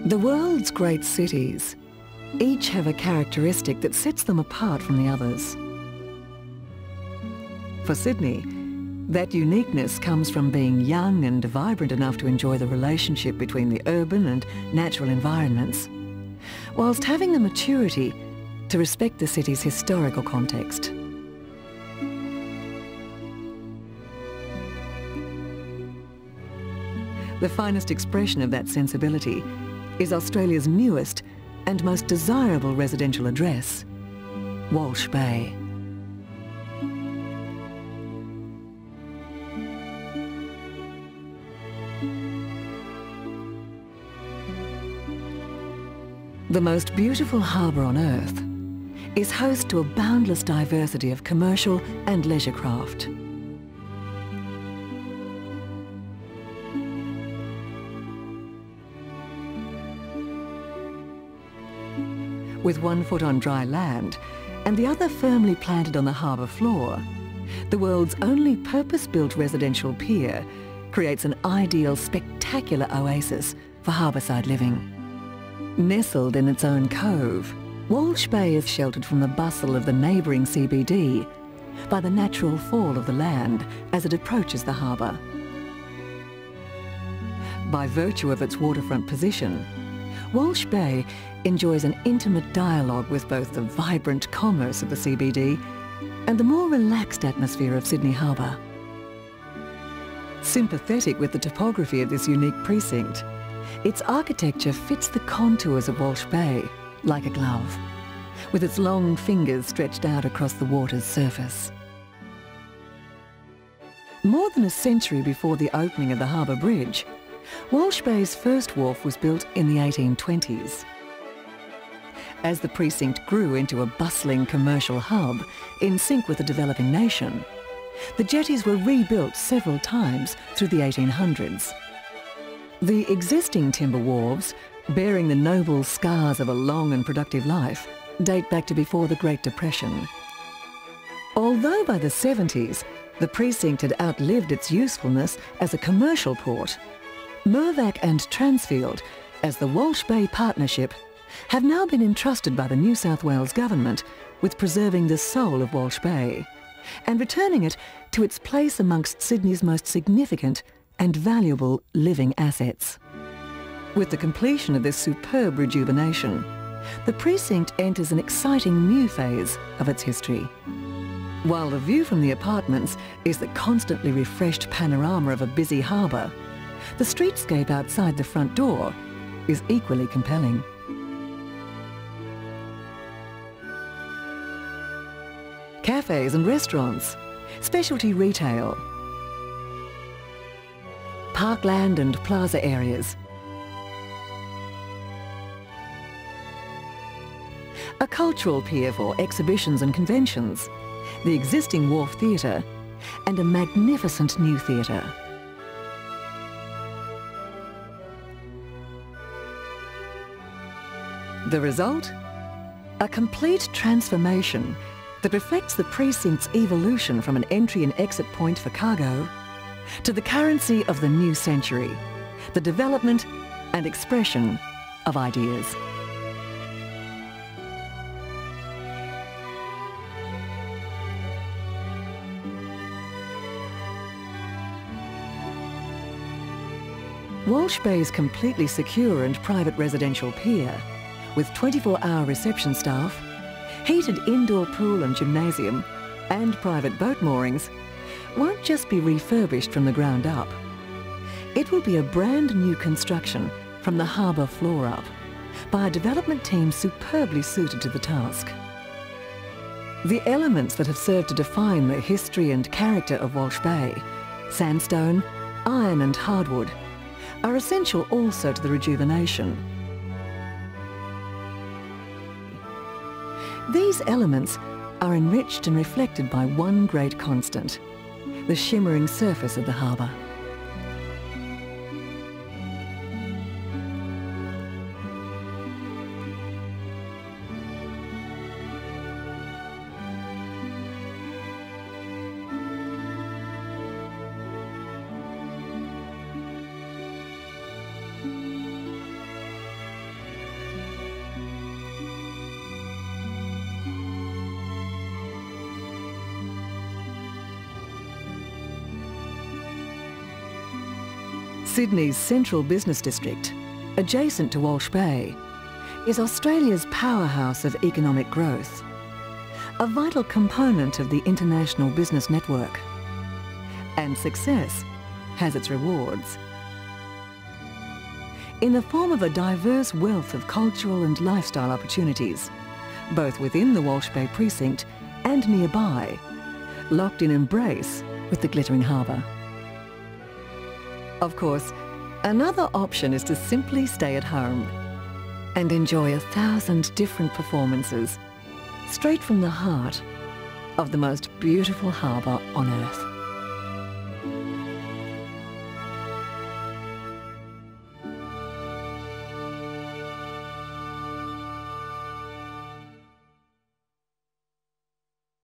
The world's great cities each have a characteristic that sets them apart from the others. For Sydney, that uniqueness comes from being young and vibrant enough to enjoy the relationship between the urban and natural environments, whilst having the maturity to respect the city's historical context. The finest expression of that sensibility is Australia's newest and most desirable residential address, Walsh Bay. The most beautiful harbour on Earth is host to a boundless diversity of commercial and leisure craft. With one foot on dry land and the other firmly planted on the harbour floor, the world's only purpose-built residential pier creates an ideal, spectacular oasis for harbourside living. Nestled in its own cove, Walsh Bay is sheltered from the bustle of the neighbouring CBD by the natural fall of the land as it approaches the harbour. By virtue of its waterfront position, Walsh Bay enjoys an intimate dialogue with both the vibrant commerce of the CBD and the more relaxed atmosphere of Sydney Harbour. Sympathetic with the topography of this unique precinct, its architecture fits the contours of Walsh Bay like a glove, with its long fingers stretched out across the water's surface. More than a century before the opening of the Harbour Bridge, Walsh Bay's first wharf was built in the 1820s. As the precinct grew into a bustling commercial hub in sync with the developing nation, the jetties were rebuilt several times through the 1800s. The existing timber wharves, bearing the noble scars of a long and productive life, date back to before the Great Depression. Although by the 70s, the precinct had outlived its usefulness as a commercial port, Mirvac and Transfield, as the Walsh Bay Partnership, have now been entrusted by the New South Wales Government with preserving the soul of Walsh Bay and returning it to its place amongst Sydney's most significant and valuable living assets. With the completion of this superb rejuvenation, the precinct enters an exciting new phase of its history. While the view from the apartments is the constantly refreshed panorama of a busy harbour, the streetscape outside the front door is equally compelling. Cafes and restaurants, specialty retail, parkland and plaza areas, a cultural pier for exhibitions and conventions, the existing Wharf Theatre, and a magnificent new theatre. The result? A complete transformation that reflects the precinct's evolution from an entry and exit point for cargo to the currency of the new century, the development and expression of ideas. Walsh Bay's completely secure and private residential pier, with 24-hour reception staff, heated indoor pool and gymnasium, and private boat moorings, won't just be refurbished from the ground up. It will be a brand new construction from the harbour floor up, by a development team superbly suited to the task. The elements that have served to define the history and character of Walsh Bay, sandstone, iron and hardwood, are essential also to the rejuvenation. These elements are enriched and reflected by one great constant, the shimmering surface of the harbour. Sydney's central business district, adjacent to Walsh Bay, is Australia's powerhouse of economic growth, a vital component of the international business network. And success has its rewards. In the form of a diverse wealth of cultural and lifestyle opportunities, both within the Walsh Bay precinct and nearby, locked in embrace with the glittering harbour. Of course, another option is to simply stay at home and enjoy 1,000 different performances straight from the heart of the most beautiful harbour on earth.